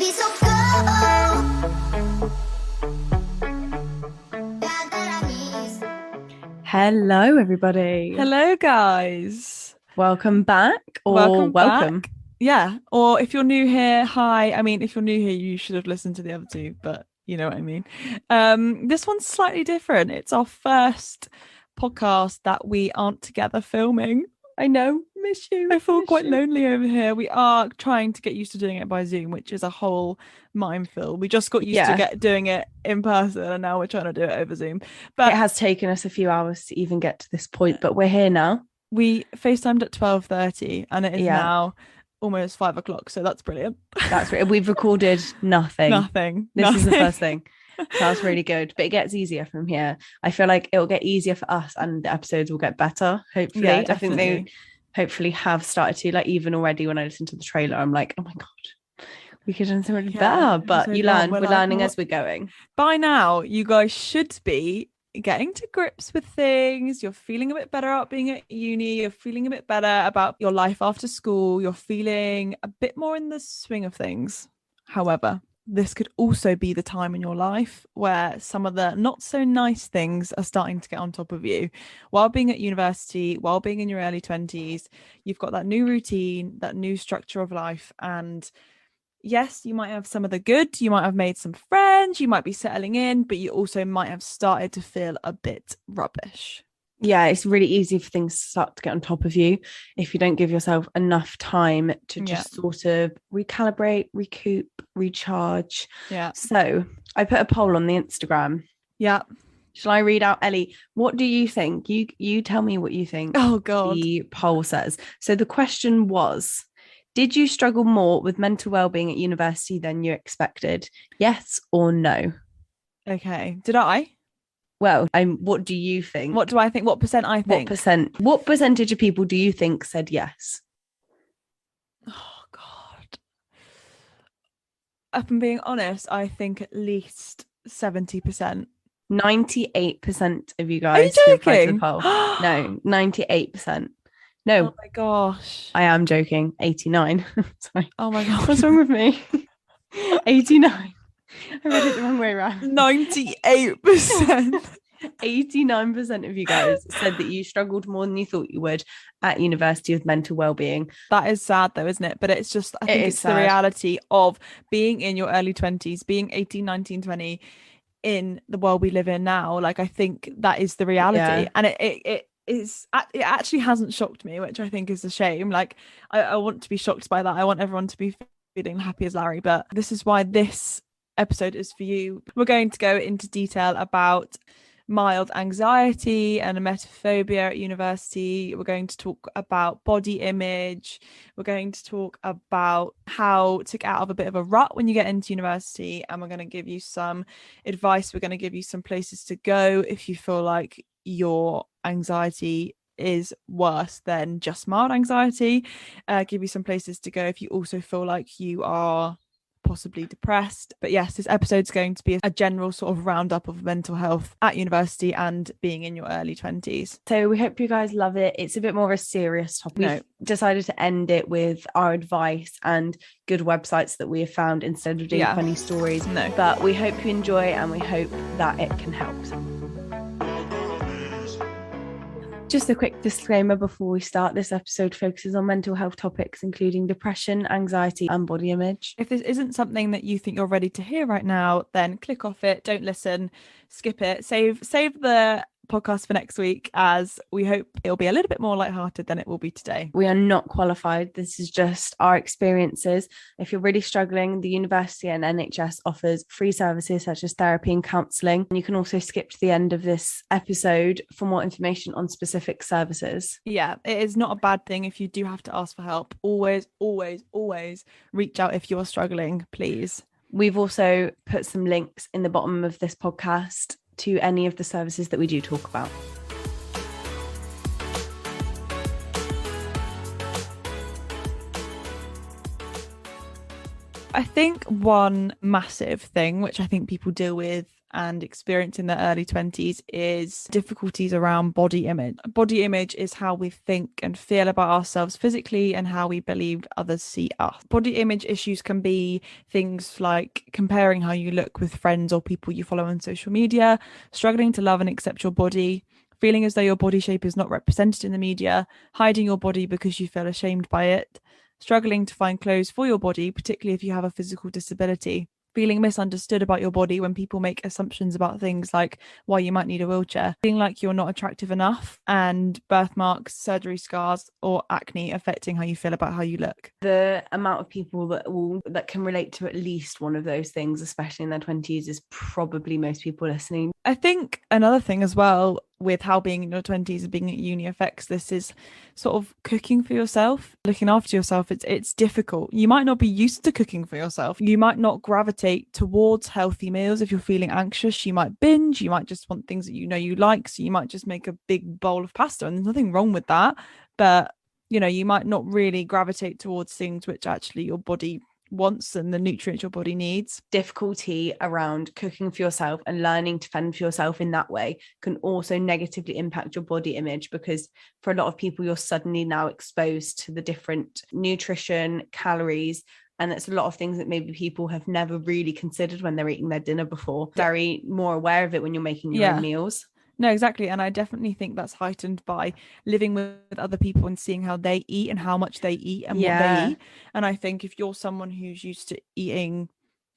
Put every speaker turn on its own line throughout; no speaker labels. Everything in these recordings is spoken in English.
baby, so go.
Hello, everybody.
Hello, guys.
Welcome back.
Welcome
welcome.
back. Yeah. Or if you're new here, hi. I mean, if you're new here, you should have listened to the other two, but you know what I mean. This one's slightly different. It's our first podcast that we aren't together filming.
I know. Miss you.
I feel quite lonely over here. We are trying to get used to doing it by Zoom, which is a whole minefield. We just got used to doing it in person, and now we're trying to do it over Zoom. But
it has taken us a few hours to even get to this point, but we're here now.
We FaceTimed at 12:30 and it is now almost 5 o'clock, so that's brilliant.
That's right. We've recorded nothing. This is the first thing. So that's really good, but it gets easier from here. I feel like it'll get easier for us and the episodes will get better, hopefully.
Yeah,
I think they hopefully have started to, like, even already when I listen to the trailer, I'm like, oh my god, we could have done something better, but we're learning as we're going.
By now you guys should be getting to grips with things. You're feeling a bit better about being at uni, you're feeling a bit better about your life after school, you're feeling a bit more in the swing of things. However, this could also be the time in your life where some of the not so nice things are starting to get on top of you. While being at university, while being in your early 20s, you've got that new routine, that new structure of life. And yes, you might have some of the good, you might have made some friends, you might be settling in, but you also might have started to feel a bit rubbish.
Yeah, it's really easy for things to start to get on top of you if you don't give yourself enough time to just sort of recalibrate, recoup, recharge.
Yeah.
So I put a poll on the Instagram.
Yeah.
Shall I read out, Ellie? What do you think? You tell me what you think.
Oh, God.
The poll says. So the question was, did you struggle more with mental well-being at university than you expected? Yes or no?
Okay. Did I?
Well, what do you think?
What do I think? What percent I think?
What percentage of people do you think said yes?
Oh, God. If I'm being honest, I think at least 70%.
98% of you guys.
Are you joking?
No, 98%. No.
Oh my gosh.
I am joking. 89. Sorry.
Oh my gosh.
What's wrong with me? 89. I read it the wrong way around.
98%.
89% of you guys said that you struggled more than you thought you would at university with mental well-being.
That is sad though, isn't it? But it's just, I think it's the reality of being in your early 20s, being 18, 19, 20 in the world we live in now. Like, I think that is the reality. And it actually hasn't shocked me, which I think is a shame. Like, I want to be shocked by that. I want everyone to be feeling happy as Larry, but this is why this episode is for you. We're going to go into detail about mild anxiety and emetophobia at university. We're going to talk about body image. We're going to talk about how to get out of a bit of a rut when you get into university, and we're going to give you some advice. We're going to give you some places to go if you feel like your anxiety is worse than just mild anxiety. Give you some places to go if you also feel like you are possibly depressed. But yes, this episode's going to be a general sort of roundup of mental health at university and being in your early 20s.
So we hope you guys love it. It's a bit more of a serious topic. We've decided to end it with our advice and good websites that we have found instead of doing funny stories. But we hope you enjoy, and we hope that it can help. Just a quick disclaimer before we start. This episode focuses on mental health topics, including depression, anxiety, and body image.
If this isn't something that you think you're ready to hear right now, then click off it, don't listen, skip it, save the podcast for next week, as we hope it'll be a little bit more lighthearted than it will be today.
We are not qualified. This is just our experiences. If you're really struggling, the university and NHS offers free services such as therapy and counselling. And you can also skip to the end of this episode for more information on specific services.
Yeah, it is not a bad thing if you do have to ask for help. Always, always, always reach out if you're struggling, please.
We've also put some links in the bottom of this podcast to any of the services that we do talk about.
I think one massive thing, which I think people deal with and experience in their early 20s is difficulties around body image. Body image is how we think and feel about ourselves physically and how we believe others see us. Body image issues can be things like comparing how you look with friends or people you follow on social media, struggling to love and accept your body, feeling as though your body shape is not represented in the media, hiding your body because you feel ashamed by it, struggling to find clothes for your body, particularly if you have a physical disability, feeling misunderstood about your body when people make assumptions about things like why you might need a wheelchair, feeling like you're not attractive enough, and birthmarks, surgery scars, or acne affecting how you feel about how you look.
The amount of people that can relate to at least one of those things, especially in their 20s, is probably most people listening.
I think another thing as well with how being in your 20s and being at uni affects this is sort of cooking for yourself, looking after yourself. It's difficult. You might not be used to cooking for yourself. You might not gravitate towards healthy meals. If you're feeling anxious, you might binge. You might just want things that you know you like. So you might just make a big bowl of pasta, and there's nothing wrong with that. But, you know, you might not really gravitate towards things which actually your body wants and the nutrients your body needs.
Difficulty around cooking for yourself and learning to fend for yourself in that way can also negatively impact your body image, because for a lot of people you're suddenly now exposed to the different nutrition, calories, and it's a lot of things that maybe people have never really considered when they're eating their dinner before. Very more aware of it when you're making your own meals.
No, exactly. And I definitely think that's heightened by living with other people and seeing how they eat and how much they eat and what they eat. And I think if you're someone who's used to eating,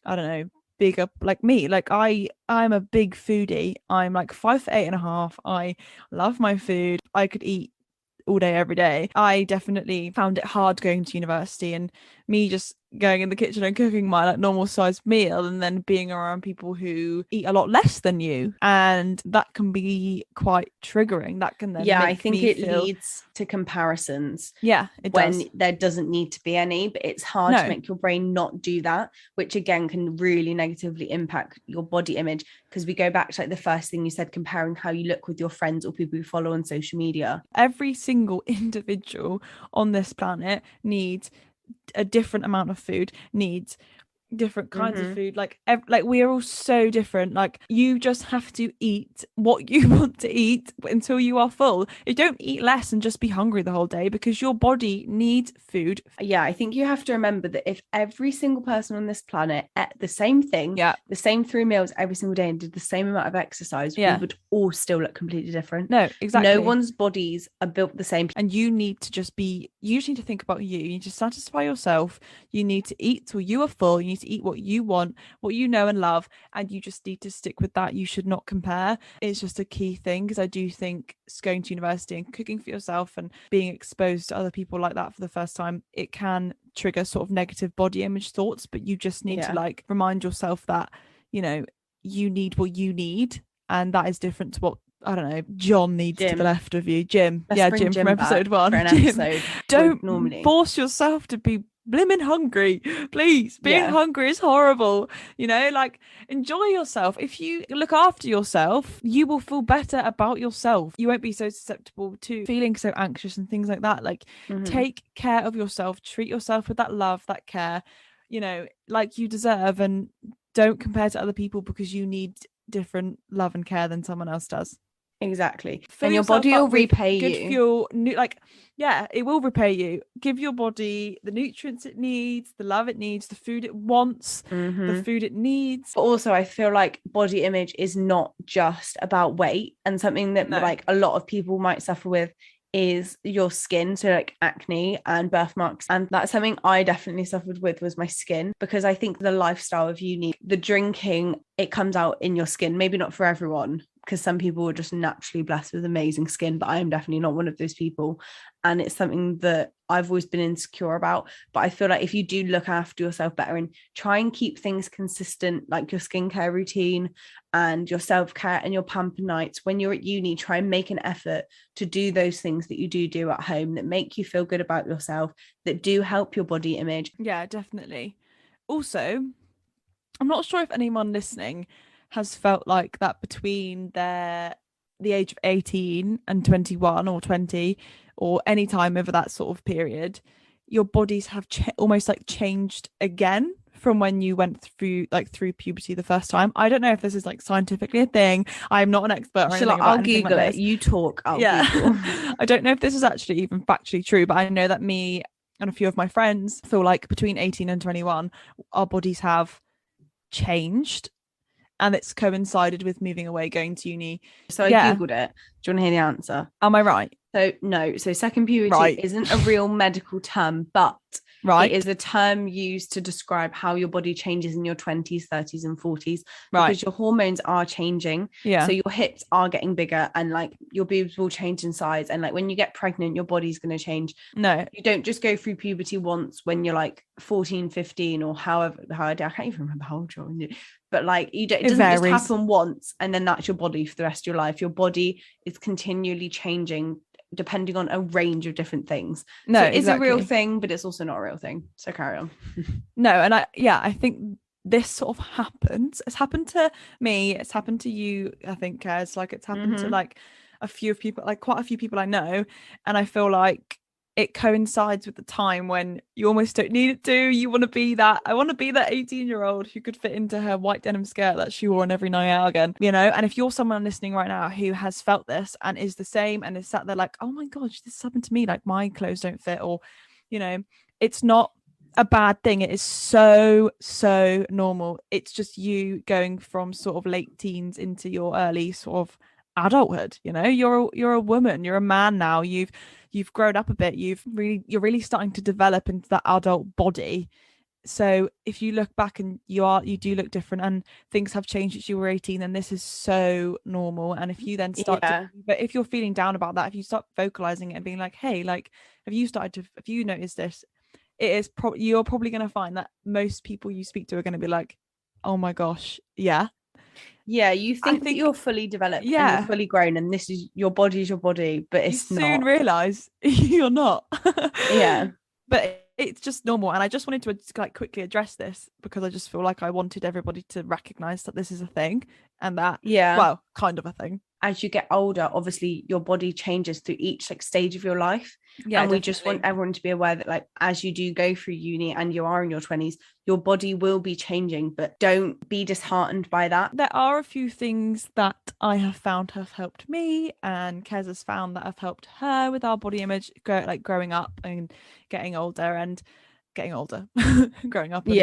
I don't know, bigger, like me, like I'm a big foodie. I'm like 5'8.5". I love my food. I could eat all day, every day. I definitely found it hard going to university, and me just going in the kitchen and cooking my like normal sized meal and then being around people who eat a lot less than you, and that can be quite triggering. That can then
I think it leads to comparisons
it
when
does.
there doesn't need to be any, but it's hard to make your brain not do that, which again can really negatively impact your body image, because we go back to like the first thing you said, comparing how you look with your friends or people you follow on social media.
Every single individual on this planet needs a different amount of food, needs different kinds of food, like we are all so different. Like you just have to eat what you want to eat until you are full. You don't eat less and just be hungry the whole day, because your body needs food.
I think you have to remember that if every single person on this planet ate the same thing, the same 3 meals every single day and did the same amount of exercise, we would all still look completely different.
No, exactly.
No one's bodies are built the same,
and you need to think about you need to satisfy yourself. You need to eat till you are full. You need to eat what you want, what you know and love, and you just need to stick with that. You should not compare. It's just a key thing, because I do think going to university and cooking for yourself and being exposed to other people like that for the first time, it can trigger sort of negative body image thoughts, but you just need to like remind yourself that, you know, you need what you need, and that is different to what, I don't know, John needs to the left of you. Jim. Jim from episode 1.
Episode.
Don't force yourself to be blimmin' hungry, please. Being hungry is horrible, you know. Like, enjoy yourself. If you look after yourself, you will feel better about yourself. You won't be so susceptible to feeling so anxious and things like that. Like, take care of yourself, treat yourself with that love, that care, you know, like you deserve, and don't compare to other people, because you need different love and care than someone else does.
Exactly. And your body will repay you.
Good fuel, it will repay you. Give your body the nutrients it needs, the love it needs, the food it wants, the food it needs.
But also, I feel like body image is not just about weight, and something that like a lot of people might suffer with is your skin, so like acne and birthmarks. And that's something I definitely suffered with, was my skin, because I think the lifestyle of uni, the drinking, it comes out in your skin. Maybe not for everyone, because some people are just naturally blessed with amazing skin, but I am definitely not one of those people. And it's something that I've always been insecure about. But I feel like if you do look after yourself better and try and keep things consistent, like your skincare routine and your self-care and your pamper nights, when you're at uni, try and make an effort to do those things that you do at home that make you feel good about yourself, that do help your body image.
Yeah, definitely. Also, I'm not sure if anyone listening has felt like that between the age of 18 and 21 or 20, or any time over that sort of period, your bodies have almost like changed again from when you went through puberty the first time. I don't know if this is like scientifically a thing. I'm not an expert or anything about
I'll
anything
Google
like
it.
this.
You talk, I'll Google.
I don't know if this is actually even factually true, but I know that me and a few of my friends feel like between 18 and 21, our bodies have changed, and it's coincided with moving away, going to uni.
So I Googled it. Do you want to hear the answer?
Am I right?
So no. So second puberty isn't a real medical term, but it is a term used to describe how your body changes in your 20s, 30s and 40s, because your hormones are changing. So your hips are getting bigger, and like your boobs will change in size, and like when you get pregnant, your body's going to change.
No,
you don't just go through puberty once when you're like 14, 15 or how I can't even remember how old you're, but like it doesn't just happen once and then that's your body for the rest of your life. Your body is continually changing depending on a range of different things. No, so it is a real thing, but it's also not a real thing. So carry on.
No, and I think this sort of happens. It's happened to me. It's happened to you. I think, Kez, like it's happened to like a few people, like quite a few people I know, and I feel like it coincides with the time when you almost don't need it to. You want to be that. I want to be that 18-year-old who could fit into her white denim skirt that she wore on every night out again, And if you're someone listening right now who has felt this and is the same and is sat there like, oh my gosh, this happened to me. Like my clothes don't fit, or, it's not a bad thing. It is so normal. It's just you going from sort of late teens into your early sort of adulthood. You're a woman, you're a man now. You've grown up a bit. You're really starting to develop into that adult body. So if you look back and you do look different and things have changed since you were 18, then this is so normal. And if you then start but if you're feeling down about that, if you start vocalizing it and being like, hey, like if you notice this, you're probably going to find that most people you speak to are going to be like, oh my gosh, you think
that you're fully developed and you're fully grown and this is your body's your body, but it's
you
not.
Soon realize you're not.
But
it's just normal. And I just wanted to like quickly address this because I just feel like I wanted everybody to recognize that this is a thing and that well, kind of a thing.
As you get older, obviously your body changes through each like stage of your life. And we just want everyone to be aware that like as you do go through uni and you are in your 20s, your body will be changing, but don't be disheartened by that.
There are a few things that I have found have helped me and Kez has found that have helped her with our body image, growing up and getting older and getting older growing up and,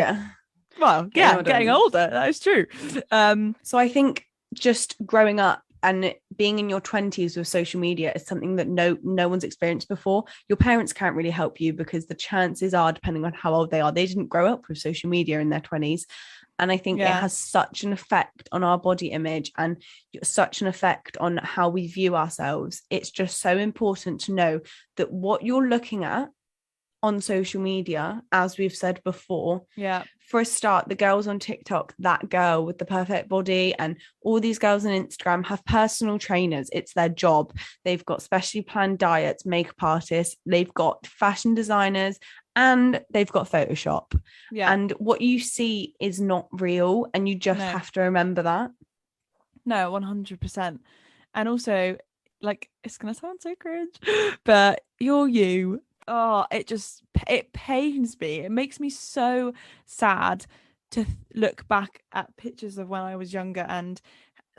getting older. That is true.
So I think just growing up and being in your 20s with social media is something that no one's experienced before. Your parents can't really help you because the chances are, depending on how old they are, they didn't grow up with social media in their 20s. And I think it has such an effect on our body image and such an effect on how we view ourselves. It's just so important to know that what you're looking at on social media, as we've said before, for a start, the girls on TikTok, that girl with the perfect body and all these girls on Instagram have personal trainers. It's their job. They've got specially planned diets, makeup artists, they've got fashion designers, and they've got Photoshop. And what you see is not real, and you just have to remember that.
No, 100%. And also, like, it's gonna sound so cringe, but you're you. Oh, it pains me. It makes me so sad to look back at pictures of when I was younger and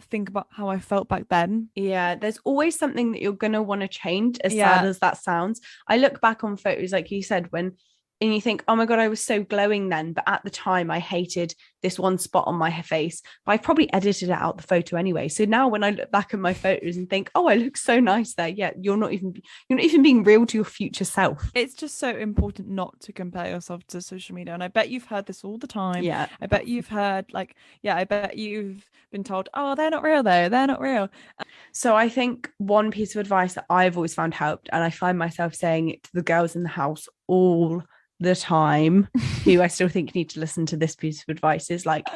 think about how I felt back then.
There's always something that you're gonna want to change, as sad as that sounds. I look back on photos, like you said, and you think, oh my God, I was so glowing then. But at the time I hated this one spot on my face. But I probably edited it out the photo anyway. So now when I look back at my photos and think, oh, I look so nice there. Yeah, you're not even being real to your future self.
It's just so important not to compare yourself to social media. And I bet you've heard this all the time.
Yeah.
I bet you've heard I bet you've been told, oh, they're not real though. They're not real.
So I think one piece of advice that I've always found helped, and I find myself saying it to the girls in the house all the time who I still think need to listen to this piece of advice, is like,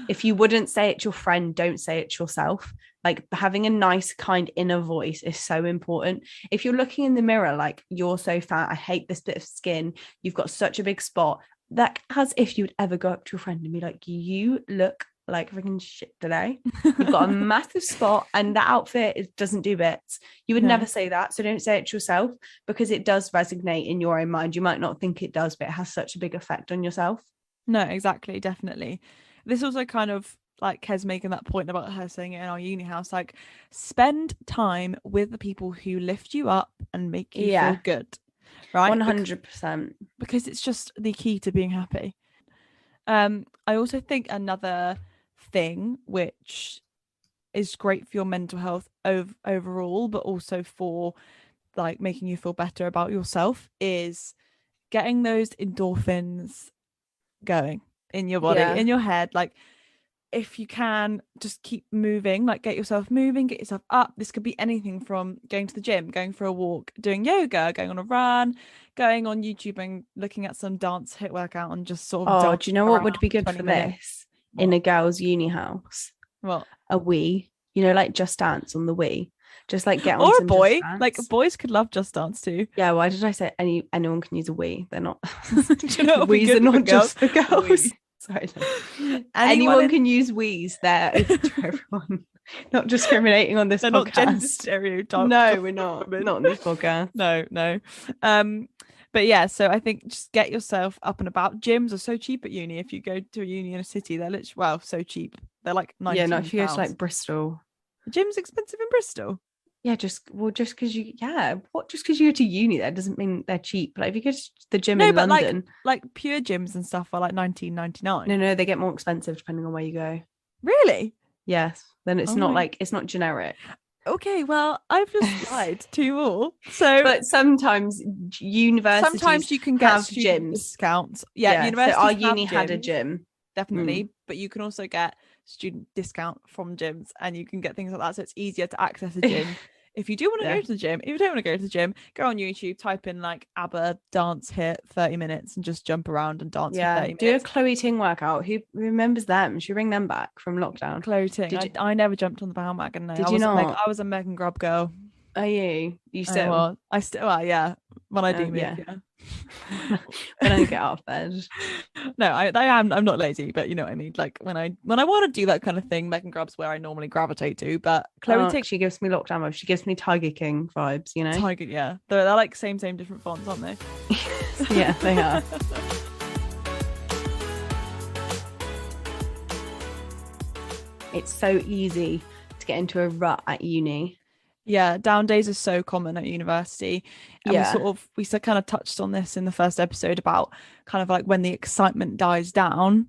if you wouldn't say it to your friend, don't say it to yourself. Like having a nice kind inner voice is so important. If you're looking in the mirror like, you're so fat, I hate this bit of skin, you've got such a big spot, that as if you would ever go up to your friend and be like, you look like freaking shit today, you've got a massive spot and that outfit doesn't do bits. You would never say that. So don't say it to yourself, because it does resonate in your own mind. You might not think it does, but it has such a big effect on yourself.
No, exactly, definitely. This also kind of like Kez making that point about her saying it in our uni house, like spend time with the people who lift you up and make you feel good, right?
100%.
Because it's just the key to being happy. I also think another thing which is great for your mental health overall, but also for like making you feel better about yourself, is getting those endorphins going in your body, in your head. Like if you can just keep moving, like get yourself moving, get yourself up. This could be anything from going to the gym, going for a walk, doing yoga, going on a run, going on YouTube and looking at some dance hit workout and just sort of
do you know what would be good for this in a girl's uni house?
What?
A Wii, like Just Dance on the Wii. Just like get on
or
some
a boy,
Just Dance.
like boys could love Just Dance too.
Yeah, why did I say anyone can use a Wii? They're not.
Do you know
Wii's are not just for girls. Sorry, no. Anyone can use Wii's. They're open to everyone. Not discriminating on this
They're
podcast.
Not gender stereotype.
No, we're not. Not on this podcast.
No. But yeah, so I think just get yourself up and about. Gyms are so cheap at uni. If you go to a uni in a city, they're literally so cheap. They're like £19.
Yeah, not if you go to like Bristol.
The gym's expensive in Bristol.
Yeah, just because you go to uni there doesn't mean they're cheap. Like if you go to the gym in London,
like pure gyms and stuff are like £19.99.
No, they get more expensive depending on where you go.
Really?
Yes. Then it's it's not generic.
Okay, well, I've just lied to you all. So,
but sometimes universities
you can get
gyms
discounts. Yeah, universities.
So our uni had a gym,
definitely, but you can also get student discount from gyms, and you can get things like that. So it's easier to access a gym. If you do want to go to the gym, if you don't want to go to the gym, go on YouTube, type in like ABBA dance hit 30 minutes and just jump around and dance for 30 minutes.
Do a Chloe Ting workout. Who remembers them? Should we bring them back from lockdown?
Chloe Ting. I never jumped on the bandwagon. No.
Did you not?
I was a Megan Grubb girl.
Are you? You still?
I still are, yeah. When I do move, yeah.
When I get out of bed.
No, I'm not lazy, but you know what I mean. Like when I want to do that kind of thing, Megan Grubb's where I normally gravitate to. But Chloe Ting,
she gives me lockdown vibes. She gives me Tiger King vibes, you know.
Tiger, yeah. They're like same different fonts, aren't they?
Yeah, they are. It's so easy to get into a rut at uni.
Yeah, down days are so common at university. And we kind of touched on this in the first episode about kind of like when the excitement dies down.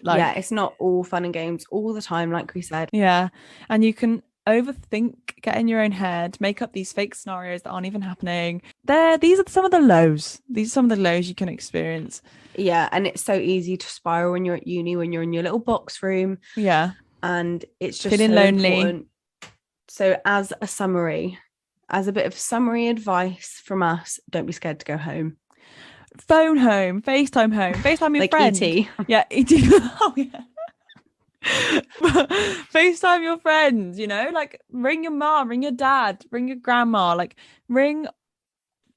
Like, it's not all fun and games all the time, like we said. Yeah. And you can overthink, get in your own head, make up these fake scenarios that aren't even happening. These are some of the lows. These are some of the lows you can experience. Yeah. And it's so easy to spiral when you're at uni, when you're in your little box room. Yeah. And it's just feeling lonely. Important. So as a bit of summary advice from us, don't be scared to go home. Phone home, FaceTime your like friend. E.T. Yeah, E.T. Oh, yeah. FaceTime your friends, like ring your mom, ring your dad, ring your grandma, like ring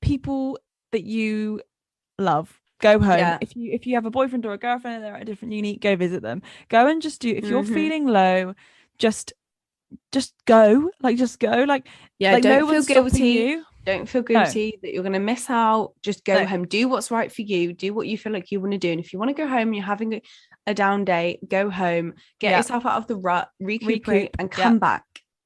people that you love. Go home. Yeah. If you have a boyfriend or a girlfriend and they're at a different uni, go visit them. Go and just if you're feeling low, just go, don't feel guilty. Don't feel guilty that you're going to miss out. Just go home, do what's right for you, do what you feel like you want to do. And if you want to go home and you're having a down day, go home, get yourself out of the rut, recuperate and come back.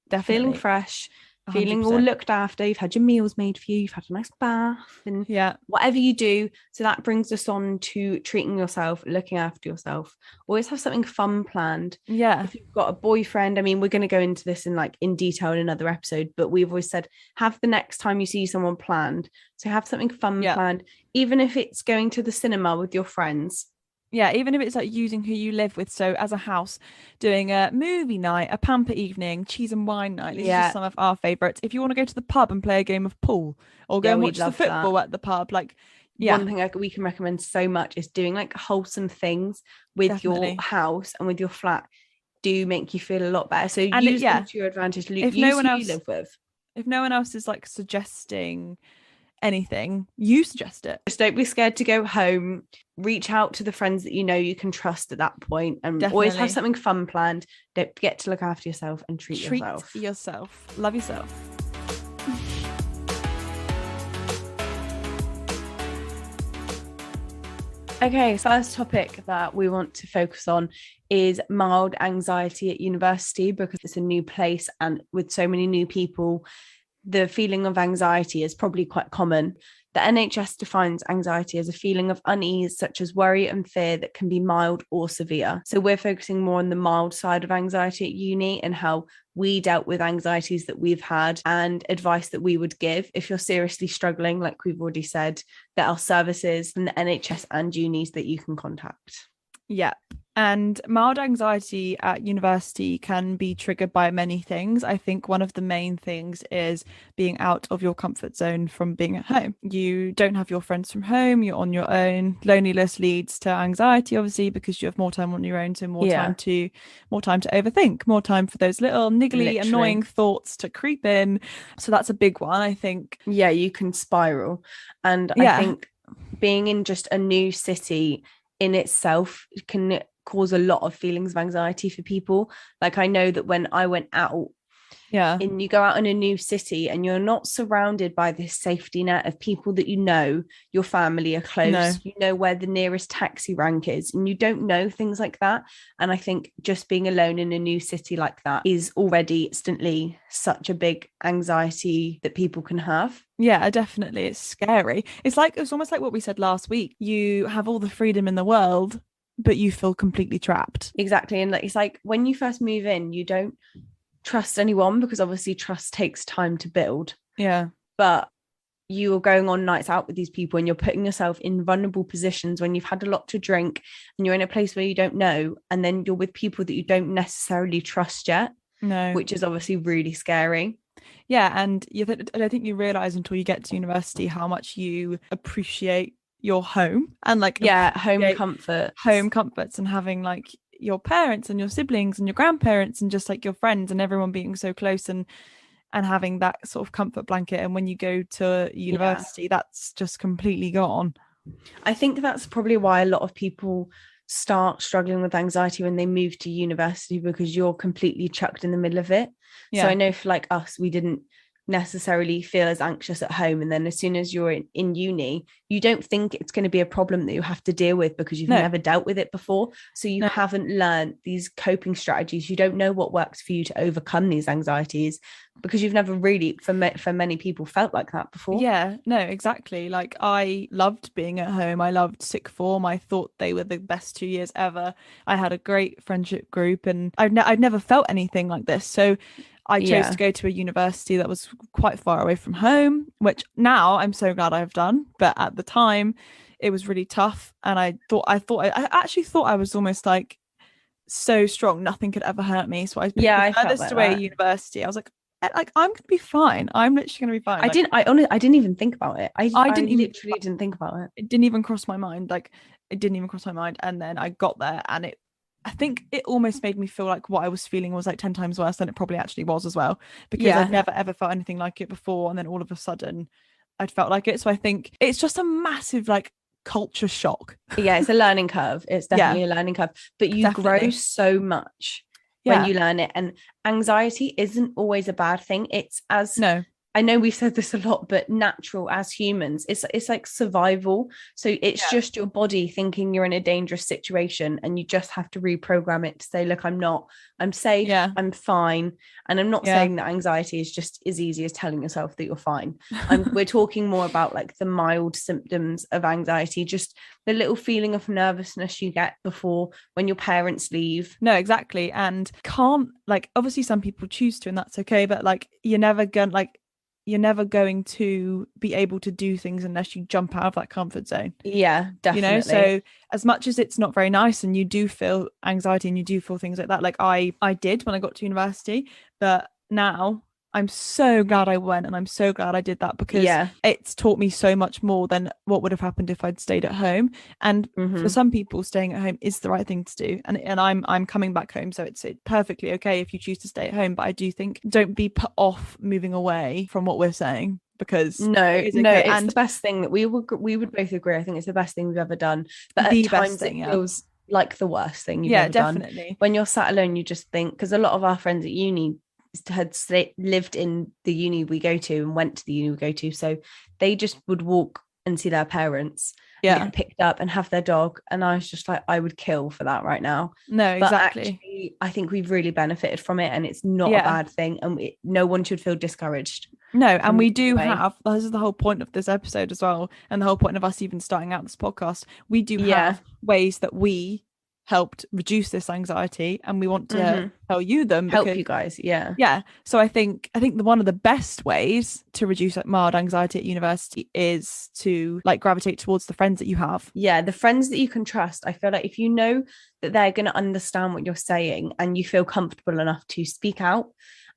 Definitely. Feeling fresh, 100%. Feeling all looked after. You've had your meals made for you, you've had a nice bath and whatever you do. So that brings us on to treating yourself, looking after yourself. Always have something fun planned. Yeah. If you've got a boyfriend, I mean, we're going to go into this in detail in another episode, but we've always said have the next time you see someone planned. So have something fun planned, even if it's going to the cinema with your friends. Yeah, even if it's like using who you live with. So as a house, doing a movie night, a pamper evening, cheese and wine night. These are some of our favourites. If you want to go to the pub and play a game of pool or go and watch the football at the pub, one thing we can recommend so much is doing like wholesome things with your house and with your flat. Do make you feel a lot better. So use them to your advantage. If no one else you live with. If no one else is like suggesting anything, you suggest it. Just don't be scared to go home. Reach out to the friends that you know you can trust at that point, and always have something fun planned. Don't forget to look after yourself and treat yourself. Love yourself.
Okay, first topic that we want to focus on is mild anxiety at university, because it's a new place and with so many new people, the feeling of anxiety is probably quite common. The NHS defines anxiety as a feeling of unease, such as worry and fear, that can be mild or severe. So we're focusing more on the mild side of anxiety at uni and how we dealt with anxieties that we've had and advice that we would give. If you're seriously struggling, like we've already said, there are services in the NHS and unis that you can contact.
Yeah. And mild anxiety at university can be triggered by many things. I think one of the main things is being out of your comfort zone from being at home. You don't have your friends from home, you're on your own. Loneliness leads to anxiety, obviously, because you have more time on your own, so more time to overthink, more time for those little niggly, annoying thoughts to creep in. So that's a big one, I think.
Yeah, you can spiral. And I think being in just a new city in itself can cause a lot of feelings of anxiety for people. Like, I know that when I went out, and you go out in a new city and you're not surrounded by this safety net of people that you know, your family are close, you know where the nearest taxi rank is, and you don't know things like that. And I think just being alone in a new city like that is already instantly such a big anxiety that people can have.
Yeah, definitely. It's scary. It's almost like what we said last week. You have all the freedom in the world, but you feel completely trapped.
Exactly. And it's like when you first move in, you don't trust anyone, because obviously trust takes time to build.
Yeah.
But you're going on nights out with these people and you're putting yourself in vulnerable positions when you've had a lot to drink and you're in a place where you don't know, and then you're with people that you don't necessarily trust yet.
No.
Which is obviously really scary.
Yeah, and I don't think you realise until you get to university how much you appreciate your home and
home comforts
and having like your parents and your siblings and your grandparents and just like your friends and everyone being so close and having that sort of comfort blanket. And when you go to university, that's just completely gone.
I think that's probably why a lot of people start struggling with anxiety when they move to university, because you're completely chucked in the middle of it. So I know for like us, we didn't necessarily feel as anxious at home, and then as soon as you're in uni, you don't think it's going to be a problem that you have to deal with because you've never dealt with it before. So you haven't learned these coping strategies. You don't know what works for you to overcome these anxieties because you've never really, for many people, felt like that before.
Yeah, no, exactly. Like, I loved being at home. I loved sixth form. I thought they were the best 2 years ever. I had a great friendship group, and I'd never felt anything like this. So I chose to go to a university that was quite far away from home, which now I'm so glad I've done. But at the time, it was really tough. And I actually thought I was almost like so strong, nothing could ever hurt me. So I picked the furthest away university. I was like I'm gonna be fine. I'm literally gonna be fine.
I didn't even think about it. I literally didn't think about it.
It didn't even cross my mind. Like, it didn't even cross my mind. And then I got there, and I think it almost made me feel like what I was feeling was like 10 times worse than it probably actually was as well, because I'd never ever felt anything like it before, and then all of a sudden I'd felt like it. So I think it's just a massive like culture shock.
Yeah, it's a learning curve. It's definitely a learning curve, but you grow so much when you learn it. And anxiety isn't always a bad thing. It's I know we've said this a lot, but natural as humans. It's like survival. So it's just your body thinking you're in a dangerous situation, and you just have to reprogram it to say, look, I'm safe, I'm fine. And I'm not saying that anxiety is just as easy as telling yourself that you're fine. We're talking more about like the mild symptoms of anxiety, just the little feeling of nervousness you get before when your parents leave.
No, exactly. And obviously some people choose to, and that's okay, but like you're never going to be able to do things unless you jump out of that comfort zone.
Yeah, definitely.
So as much as it's not very nice and you do feel anxiety and you do feel things like that, like I did when I got to university, but now I'm so glad I went, and I'm so glad I did that, because it's taught me so much more than what would have happened if I'd stayed at home. And for some people, staying at home is the right thing to do. And I'm coming back home, so it's perfectly okay if you choose to stay at home. But I do think don't be put off moving away from what we're saying, because
it's the best thing that we would both agree. I think it's the best thing we've ever done. But at times it feels like the worst thing you've ever
definitely
done. When you're sat alone, you just think, because a lot of our friends at uni had lived in the uni we go to and went to the uni we go to, so they just would walk and see their parents and get picked up and have their dog. And I was just like, I would kill for that right now.
No, exactly.
But actually, I think we've really benefited from it, and it's not a bad thing, and no one should feel discouraged.
No, and we do have, this is the whole point of this episode as well, and the whole point of us even starting out this podcast. We do have ways that we helped reduce this anxiety, and we want to tell you them,
help you guys.
So I think one of the best ways to reduce like mild anxiety at university is to like gravitate towards the friends that you have.
The friends that you can trust. I feel like if you know that they're going to understand what you're saying and you feel comfortable enough to speak out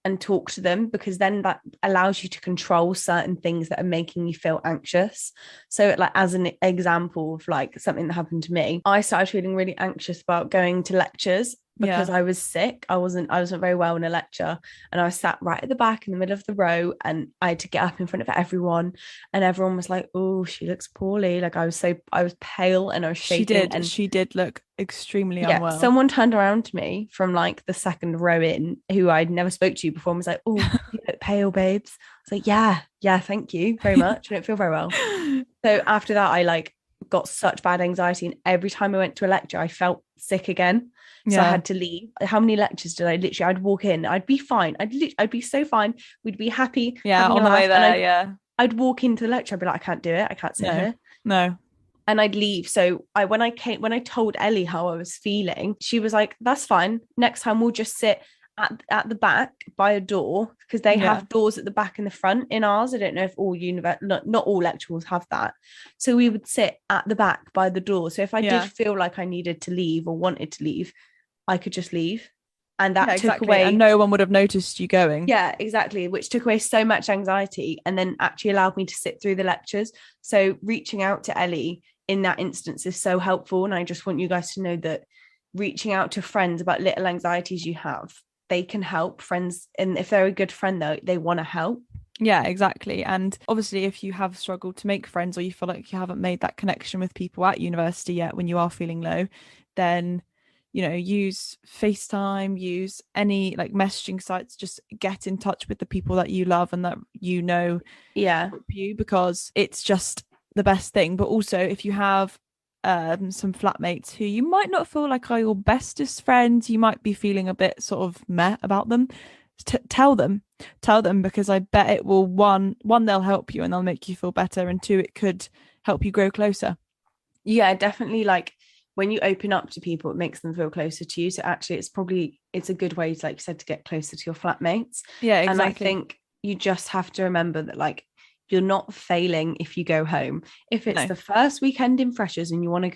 and talk to them, because then that allows you to control certain things that are making you feel anxious. So like as an example of like something that happened to me, I started feeling really anxious about going to lectures because I was sick. I wasn't very well in a lecture, and I was sat right at the back in the middle of the row, and I had to get up in front of everyone, and everyone was like, oh, she looks poorly. Like I was pale and I was shaking.
She did look extremely unwell.
Someone turned around to me from like the second row in, who I'd never spoke to before, and was like, oh, you look pale, babes. I was like, yeah, thank you very much. I don't feel very well. So after that, I like got such bad anxiety, and every time I went to a lecture I felt sick again. So I had to leave. How many lectures did I literally? I'd walk in, I'd be fine. I'd be so fine. We'd be happy.
On the way there,
I'd walk into the lecture, I'd be like, I can't do it. I can't sit here.
No.
And I'd leave. So when I told Ellie how I was feeling, she was like, that's fine. Next time we'll just sit at the back by a door, because they have doors at the back and the front in ours. I don't know if all not all lecturers have that. So we would sit at the back by the door. So if I did feel like I needed to leave or wanted to leave, I could just leave. And that took away,
and no one would have noticed you going.
Yeah, exactly. Which took away so much anxiety, and then actually allowed me to sit through the lectures. So reaching out to Ellie in that instance is so helpful. And I just want you guys to know that reaching out to friends about little anxieties you have, they can help. Friends, and if they're a good friend though, they want to help.
Yeah, exactly. And obviously if you have struggled to make friends, or you feel like you haven't made that connection with people at university yet when you are feeling low, then use FaceTime, use any like messaging sites, just get in touch with the people that you love and that help you, because it's just the best thing. But also if you have some flatmates who you might not feel like are your bestest friends, you might be feeling a bit sort of meh about them, tell them, because I bet it will, one they'll help you and they'll make you feel better, and two, it could help you grow closer.
Definitely. Like when you open up to people, it makes them feel closer to you. So actually it's a good way to, like you said, to get closer to your flatmates.
Exactly.
And I think you just have to remember that like you're not failing if you go home. If it's the first weekend in freshers and you want to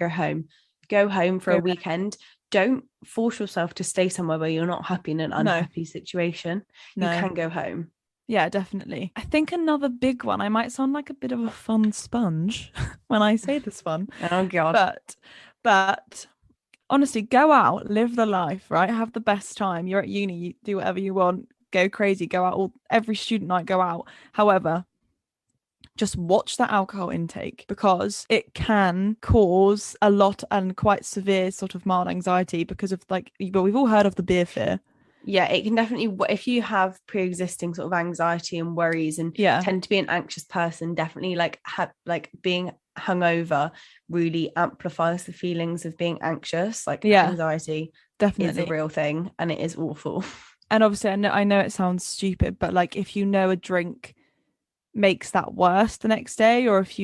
go home for a weekend. Don't force yourself to stay somewhere where you're not happy in an unhappy situation. You can go home.
Yeah, definitely. I think another big one, I might sound like a bit of a fun sponge when I say this one.
Oh God.
But honestly, go out, live the life, right? Have the best time. You're at uni, you do whatever you want, go crazy, go out every student night, go out. However, just watch that alcohol intake, because it can cause a lot and quite severe sort of mild anxiety because of like, but we've all heard of the beer fear.
Yeah, it can definitely, if you have pre-existing sort of anxiety and worries and tend to be an anxious person, definitely like being hungover really amplifies the feelings of being anxious. Like anxiety definitely is a real thing, and it is awful.
And obviously I know it sounds stupid, but like if a drink makes that worse the next day, or if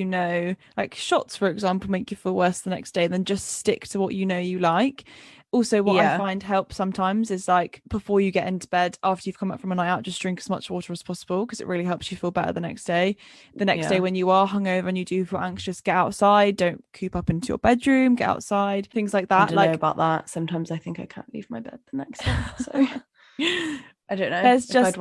like shots for example make you feel worse the next day, then just stick to what you like. Also, what I find helps sometimes is like before you get into bed, after you've come up from a night out, just drink as much water as possible, because it really helps you feel better the next day. The next day when you are hungover and you do feel anxious, get outside, don't coop up into your bedroom, get outside, things like that.
I don't know about that. Sometimes I think I can't leave my bed the next day, so I don't know.
There's just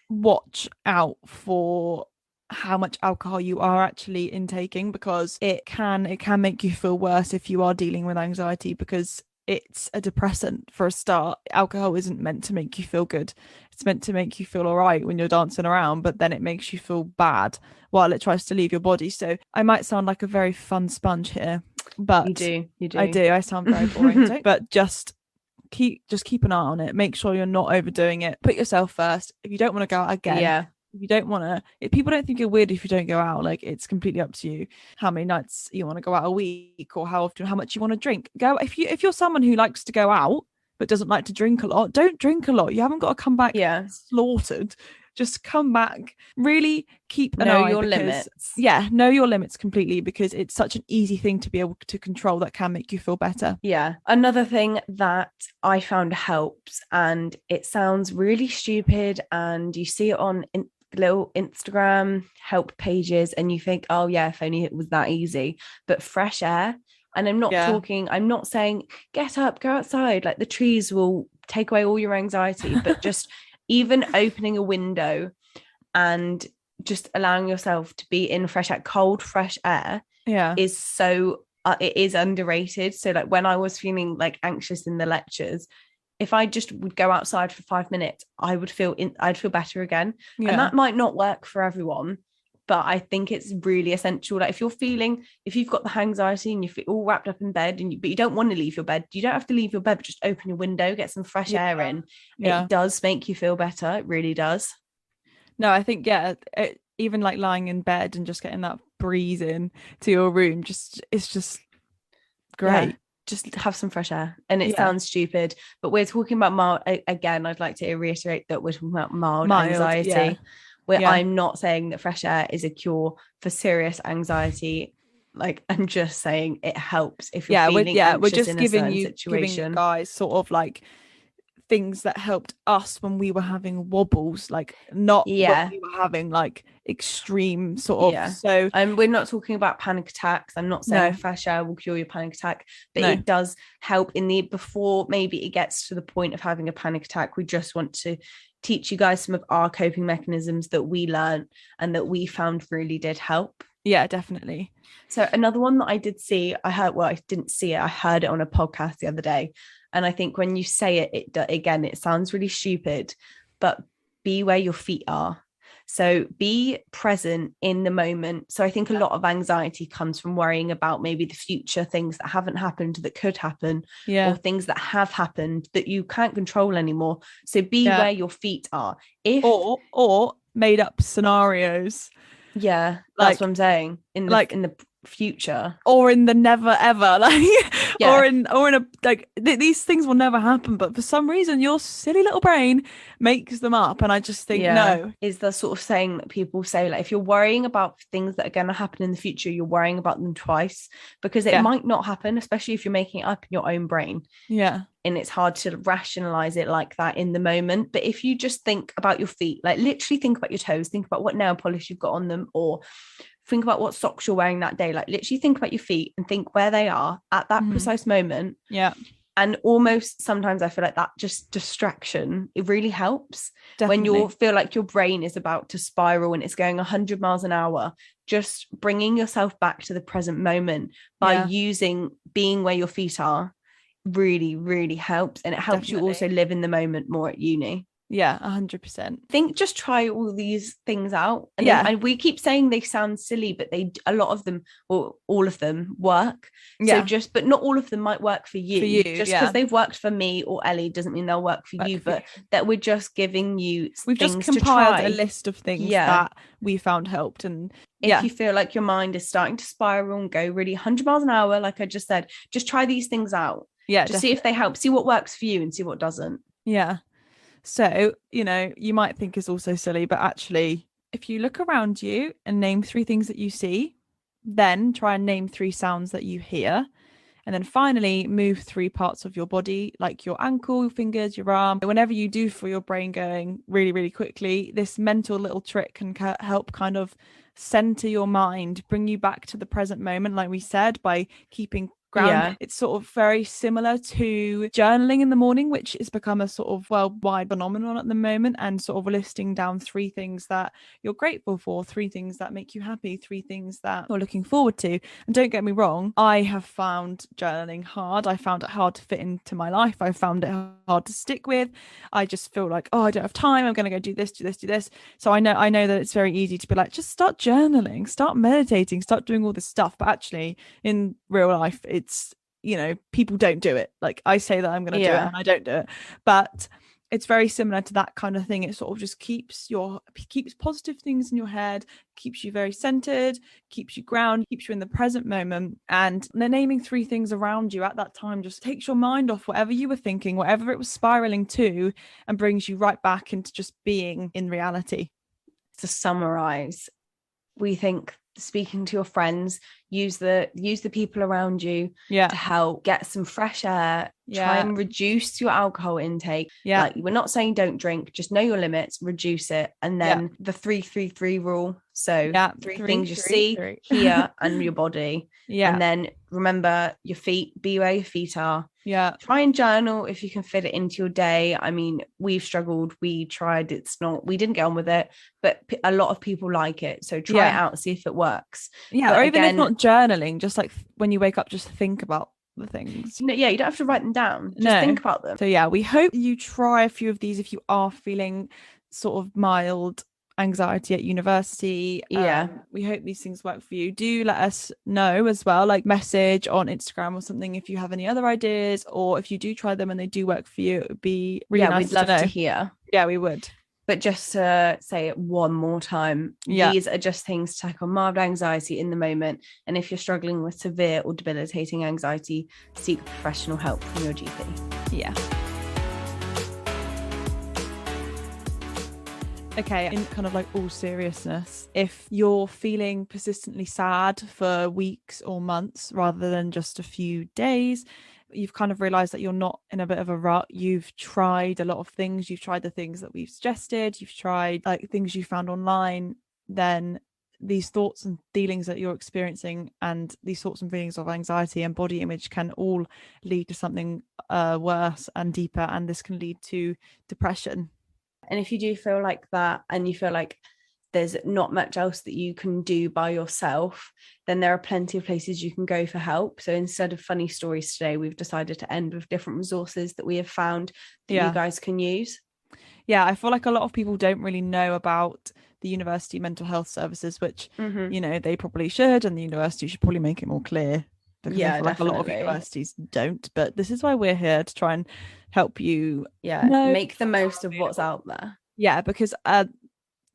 watch out for how much alcohol you are actually intaking, because it can make you feel worse if you are dealing with anxiety, because it's a depressant for a start. Alcohol isn't meant to make you feel good. It's meant to make you feel all right when you're dancing around, but then it makes you feel bad while it tries to leave your body. So I might sound like a very fun sponge here, but
you do.
I sound very boring. But just keep an eye on it. Make sure you're not overdoing it. Put yourself first. If you don't want to go out again, If you don't want to, people don't think you're weird if you don't go out. Like, it's completely up to you how many nights you want to go out a week, or how often, how much you want to drink. Go if you're someone who likes to go out but doesn't like to drink a lot, don't drink a lot. You haven't got to come back slaughtered. Just come back, really keep an eye,
your limits.
Know your limits completely, because it's such an easy thing to be able to control that can make you feel better.
Another thing that I found helps, and it sounds really stupid, and you see it on little Instagram help pages and you think, oh yeah, if only it was that easy. But fresh air, and I'm not saying get up, go outside, like the trees will take away all your anxiety, but just even opening a window and just allowing yourself to be in fresh air, cold fresh air is so it is underrated. So like when I was feeling like anxious in the lectures, if I just would go outside for 5 minutes, I'd feel better again. And that might not work for everyone, but I think it's really essential. Like if you've got the anxiety and you feel all wrapped up in bed but you don't want to leave your bed, you don't have to leave your bed, but just open your window, get some fresh air in. It does make you feel better. It really does.
No, I think, even like lying in bed and just getting that breeze in to your room, it's just great.
Just have some fresh air. And it sounds stupid, but we're talking about mild. Again, I'd like to reiterate that we're talking about mild anxiety. Where I'm not saying that fresh air is a cure for serious anxiety. Like, I'm just saying it helps if you're feeling anxious, we're just in giving
you guys sort of like things that helped us when we were having wobbles, like not when we were having like extreme sort of so
we're not talking about panic attacks. I'm not saying fresh air will cure your panic attack, but it does help before maybe it gets to the point of having a panic attack. We just want to teach you guys some of our coping mechanisms that we learned and that we found really did help.
Definitely.
So another one that I did see, I didn't see it, I heard it on a podcast the other day. And I think when you say it sounds really stupid, but be where your feet are. So be present in the moment. So I think a lot of anxiety comes from worrying about maybe the future, things that haven't happened that could happen, or things that have happened that you can't control anymore. So be where your feet are.
Or made up scenarios.
Yeah, that's what I'm saying. In the future,
or in the never ever, or in a these things will never happen, but for some reason your silly little brain makes them up. And I just think
is the sort of saying that people say, like, if you're worrying about things that are going to happen in the future, you're worrying about them twice, because it might not happen, especially if you're making it up in your own brain. And it's hard to rationalize it like that in the moment. But if you just think about your feet, like literally think about your toes, think about what nail polish you've got on them, or think about what socks you're wearing that day. Like literally think about your feet and think where they are at that precise moment. And almost sometimes I feel like that just distraction, it really helps. Definitely. When you feel like your brain is about to spiral and it's going 100 miles an hour, just bringing yourself back to the present moment by being where your feet are really, really helps. And it helps you also live in the moment more at uni.
100%.
I think just try all these things out. And and we keep saying they sound silly, but a lot of them, or all of them, work. So but not all of them might work for you. Just because they've worked for me or Ellie doesn't mean they'll work for you. But that we're just giving you
we've
things
just compiled
to try.
A list of things that we found helped. And
if you feel like your mind is starting to spiral and go really 100 miles an hour, like I just said, just try these things out. Just see if they help, see what works for you and see what doesn't.
So, you might think it's also silly, but actually, if you look around you and name 3 things that you see, then try and name 3 sounds that you hear. And then finally, move 3 parts of your body, like your ankle, your fingers, your arm. Whenever you do feel your brain going really, really quickly, this mental little trick can help kind of center your mind, bring you back to the present moment, like we said, by keeping ground. It's sort of very similar to journaling in the morning, which has become a sort of worldwide phenomenon at the moment, and sort of listing down 3 things that you're grateful for, 3 things that make you happy, 3 things that you're looking forward to. And don't get me wrong, I have found journaling hard. I found it hard to fit into my life. I found it hard to stick with. I just feel like, I don't have time, I'm going to go do this. So I know that it's very easy to be like, just start journaling, start meditating, start doing all this stuff. But actually in real life, it's, people don't do it. Like I say that I'm going to do it and I don't do it. But it's very similar to that kind of thing. It sort of just keeps positive things in your head, keeps you very centered, keeps you grounded, keeps you in the present moment. And then naming 3 things around you at that time just takes your mind off whatever you were thinking, whatever it was spiraling to, and brings you right back into just being in reality.
To summarize, we think speaking to your friends, use the people around you to help, get some fresh air, try and reduce your alcohol intake. Like, we're not saying don't drink, just know your limits, reduce it. And then the 3-3-3 rule. So 3 things you see, hear, and your body. And then remember your feet, be where your feet are. Try and journal if you can fit it into your day. I mean, we've struggled, we tried, we didn't get on with it, but a lot of people like it. So try it out, see if it works.
But or even if not journaling, just like when you wake up, just think about the things.
No, you don't have to write them down, just think about them.
So we hope you try a few of these if you are feeling sort of mild anxiety at university. We hope these things work for you. Do let us know as well, like message on Instagram or something if you have any other ideas, or if you do try them and they do work for you. It would be really nice
we'd love to hear.
We would.
But just to say it one more time, these are just things to tackle mild anxiety in the moment. And if you're struggling with severe or debilitating anxiety, seek professional help from your GP.
Okay, in kind of like all seriousness, if you're feeling persistently sad for weeks or months rather than just a few days, you've kind of realized that you're not in a bit of a rut. You've tried a lot of things. You've tried the things that we've suggested. You've tried like things you found online. Then these thoughts and feelings that you're experiencing, and these thoughts and feelings of anxiety and body image, can all lead to something worse and deeper. And this can lead to depression.
And if you do feel like that, and you feel like there's not much else that you can do by yourself, then there are plenty of places you can go for help. So instead of funny stories today, we've decided to end with different resources that we have found that you guys can use.
I feel like a lot of people don't really know about the university mental health services, which you know, they probably should, and the university should probably make it more clear, because I feel like a lot of universities don't. But this is why we're here, to try and help you
make the most of what's out there.
Because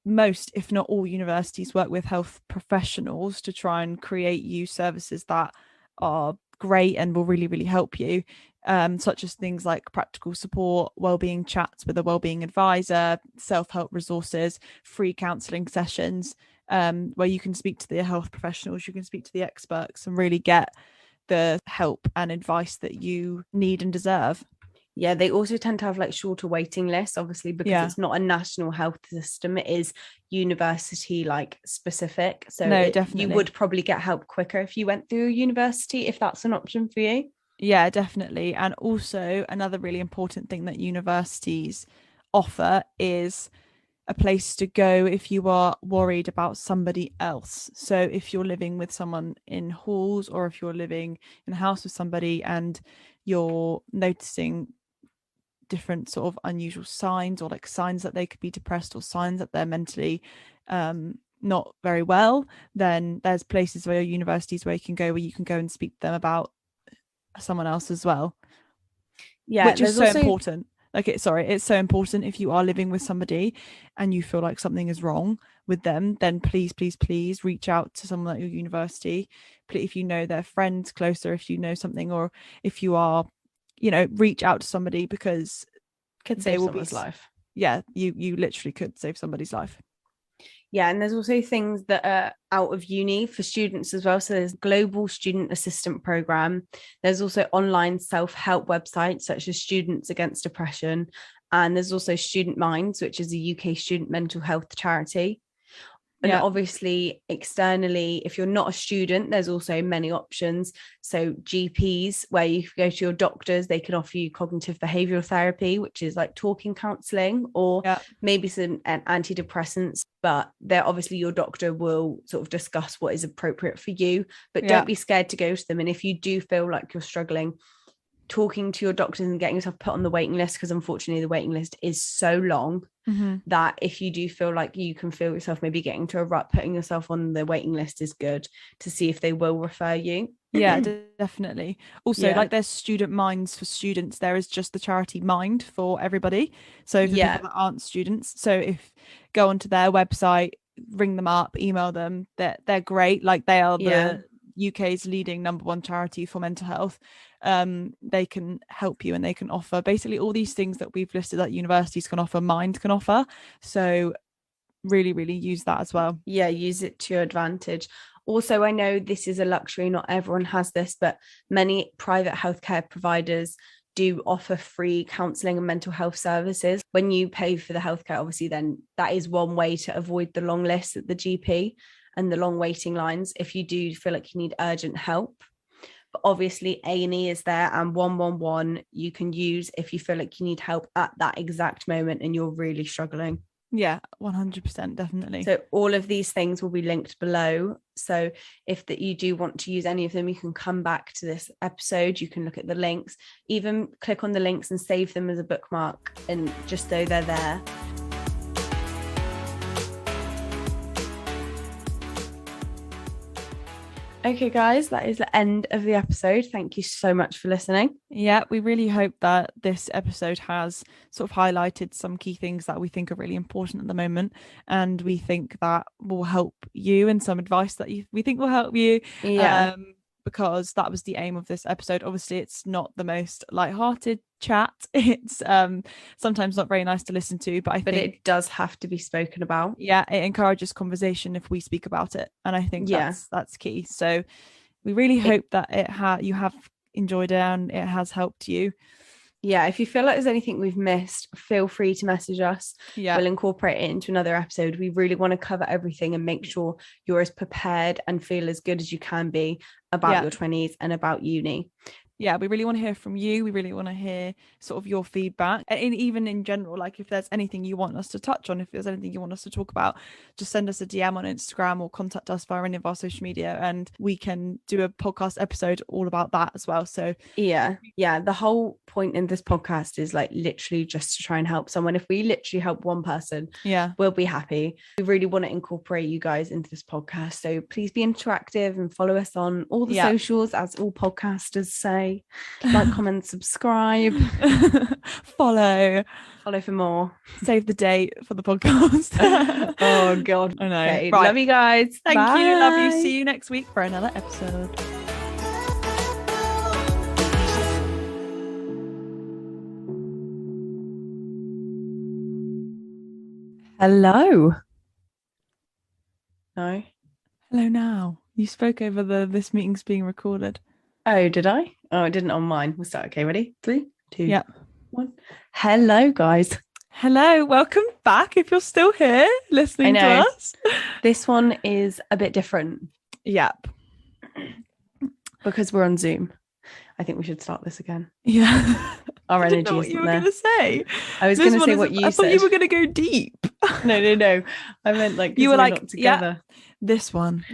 most, if not all, universities work with health professionals to try and create you services that are great and will really, really help you, such as things like practical support, wellbeing chats with a wellbeing advisor, self-help resources, free counselling sessions, where you can speak to the health professionals, you can speak to the experts and really get the help and advice that you need and deserve.
They also tend to have like shorter waiting lists, obviously, because it's not a national health system, it is university like specific. So definitely you would probably get help quicker if you went through a university, if that's an option for you.
Definitely. And also another really important thing that universities offer is a place to go if you are worried about somebody else. So if you're living with someone in halls, or if you're living in a house with somebody and you're noticing different sort of unusual signs, or like signs that they could be depressed, or signs that they're mentally not very well, then there's places where universities where you can go and speak to them about someone else as well. Which is so important. It's so important. If you are living with somebody and you feel like something is wrong with them, then please reach out to someone at your university. If you know their friends closer, if you know something, or if you are, reach out to somebody, because
could save someone's life.
You literally could save somebody's life.
And there's also things that are out of uni for students as well. So there's Global Student Assistant Program. There's also online self-help websites such as Students Against Depression. And there's also Student Minds, which is a UK student mental health charity. And obviously externally, if you're not a student, there's also many options. So GPs, where you go to your doctors, they can offer you cognitive behavioral therapy, which is like talking counselling, or maybe some antidepressants. But they're obviously, your doctor will sort of discuss what is appropriate for you. But don't be scared to go to them. And if you do feel like you're struggling, talking to your doctors and getting yourself put on the waiting list, because unfortunately the waiting list is so long that if you do feel like you can feel yourself maybe getting to a rut, putting yourself on the waiting list is good, to see if they will refer you.
Yeah, definitely. Also, like there's student minds for students. There is just the charity Mind for everybody. So for people that aren't students. So if go onto their website, ring them up, email them, they're great. Like they are the UK's leading #1 charity for mental health. They can help you and they can offer basically all these things that we've listed that universities can offer, Mind can offer. So really, really use that as well.
Yeah, use it to your advantage. Also, I know this is a luxury, not everyone has this, but many private healthcare providers do offer free counselling and mental health services. When you pay for the healthcare, obviously, then that is one way to avoid the long list at the GP and the long waiting lines if you do feel like you need urgent help. But obviously, A&E is there, and 111 you can use if you feel like you need help at that exact moment and you're really struggling.
Yeah, 100%, definitely.
So all of these things will be linked below. So if that you do want to use any of them, you can come back to this episode. You can look at the links, even click on the links and save them as a bookmark, and just so they're there. Okay, guys, that is the end of the episode. Thank you so much for listening.
Yeah, we really hope that this episode has sort of highlighted some key things that we think are really important at the moment. And we think that will help you, and some advice that we think will help you.
Yeah.
Because that was the aim of this episode. Obviously, it's not the most lighthearted chat. It's sometimes not very nice to listen to, but I think
it does have to be spoken about.
Yeah, it encourages conversation if we speak about it, and I think that's key. So we really hope that you have enjoyed it and it has helped you.
Yeah, if you feel like there's anything we've missed, feel free to message us.
Yeah,
we'll incorporate it into another episode. We really want to cover everything and make sure you're as prepared and feel as good as you can be about your 20s and about uni.
Yeah, we really want to hear from you. We really want to hear sort of your feedback, and even in general, like if there's anything you want us to touch on, if there's anything you want us to talk about, just send us a DM on Instagram or contact us via any of our social media, and we can do a podcast episode all about that as well. So
yeah, the whole point in this podcast is like literally just to try and help someone. If we literally help one person, we'll be happy. We really want to incorporate you guys into this podcast, so please be interactive and follow us on all the socials, as all podcasters say. Like, comment, subscribe,
follow
for more.
Save the date for the podcast.
Oh god,
I know.
Okay. Right. Love you guys.
Thank
Bye.
you. Love you. See you next week for another episode.
Hello. No.
Hello now. You spoke over this meeting's being recorded.
Oh, did I? Oh, I didn't on mine. We'll start. Okay, ready? 3, 2, 1. Hello, guys.
Hello. Welcome back if you're still here listening to us.
This one is a bit different.
Yep.
Because we're on Zoom. I think we should start this again.
Yeah.
Our energy
isn't
what you were
going to say.
I was going to say what you said.
I thought you were going to go deep.
No. I meant like
you were like,
not together.
This one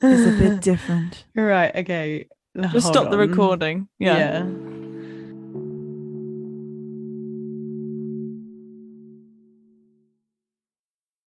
is a bit different.
Right. Okay.
Just stop the recording. Yeah.